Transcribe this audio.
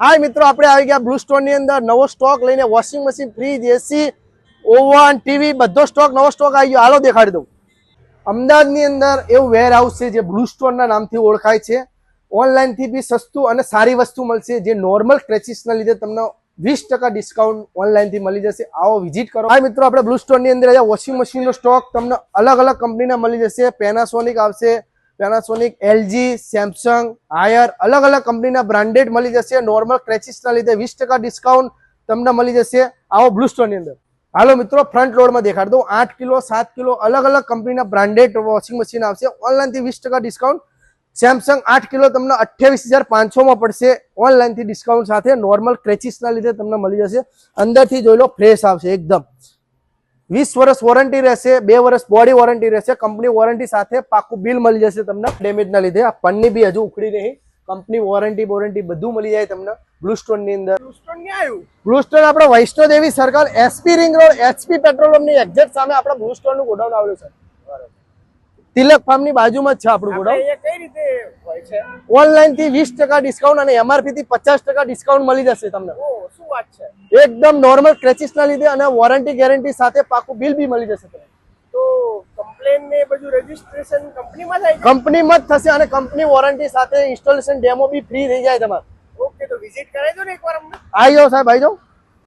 हाय मित्रों, આપણે આવી ગયા બ્લુ સ્ટોર ની અંદર નવો સ્ટોક લઈને વોશિંગ મશીન, ફ્રીજ, એસી, ઓવન, ટીવી બધો સ્ટોક નવો સ્ટોક આવી ગયો. હાલો દેખાડી દઉં. અમદાવાદની અંદર એવું વેર હાઉસ છે જે બ્લુ સ્ટોર ના નામથી ઓળખાય છે. ઓનલાઈન થી બી સસ્તું અને સારી વસ્તુ મળશે. જે નોર્મલ ક્રેચીસ ના લીધે તમને 20% ડિસ્કાઉન્ટ ઓનલાઈન થી મળી જશે. આવો વિઝિટ કરો. હાય મિત્રો, આપણે બ્લુ સ્ટોર ની અંદર વોશિંગ મશીન નો સ્ટોક તમને અલગ અલગ કંપનીના મળી જશે. પેનાસોનિક આવશે, પેનાસોનિક, એલજી, સેમસંગ, હાયર, અલગ અલગ કંપનીના બ્રાન્ડેડ મળી જશે. નોર્મલ ક્રેચીસના લીધે 20% ડિસ્કાઉન્ટ તમને મળી જશે. આવો બ્લુ સ્ટોર ની અંદર. હાલો મિત્રો, ફ્રન્ટ લોડમાં દેખાડ દઉં. 8 કિલો, 7 કિલો અલગ અલગ કંપનીના બ્રાન્ડેડ વોશિંગ મશીન આવશે. ઓનલાઈનથી 20% ડિસ્કાઉન્ટ. સેમસંગ 8 કિલો તમને 28,500 માં પડશે. ઓનલાઈનથી ડિસ્કાઉન્ટ સાથે. નોર્મલ ક્રેચીસના લીધે તમને મળી જશે. અંદરથી જોઈ લો, ફ્રેશ આવશે એકદમ. 20 વર્ષ વોરંટી રહેશે, 2 વર્ષ બોડી વોરંટી રહેશે. કંપની વોરંટી સાથે પાકું બિલ મળી જશે તમને. ડેમેજ ના લીધે આ પન્ની બી હજુ ઉખડી નહીં. કંપની વોરંટી બધું મળી જાય તમને બ્લુ સ્ટોર ની અંદર. બ્લુ સ્ટોર આપણે Vaishnodevi circle, SP ring road, HP petrol pump ની એક્ઝેક્ટ સામે આપણા બ્લુ સ્ટોર નું ગોડાઉન આવેલું છે. તિલક ફાર્મ ની બાજુમાં જ છે આપણું ગોડાઉન. કઈ રીતે હોય છે? ઓનલાઈન થી 20% ડિસ્કાઉન્ટ અને એમઆરપી થી 50% ડિસ્કાઉન્ટ મળી જશે તમને. શું વાત છે? એકદમ નોર્મલ ક્રેચીસ ના લીધે અને વોરંટી ગેરંટી સાથે પાકું બિલ બી મળી જશે તમને. તો કમ્પ્લેન ને બધું રજીસ્ટ્રેશન કંપનીમાં થાય છે? કંપનીમાં જ થશે અને કંપની વોરંટી સાથે ઇન્સ્ટોલેશન ડેમો બી ફ્રી થઈ જાય તમારે. ઓકે, તો વિઝિટ કરાવી દો ને એકવાર અમને. આવી જાઓ સાહેબ, આવી જાઓ.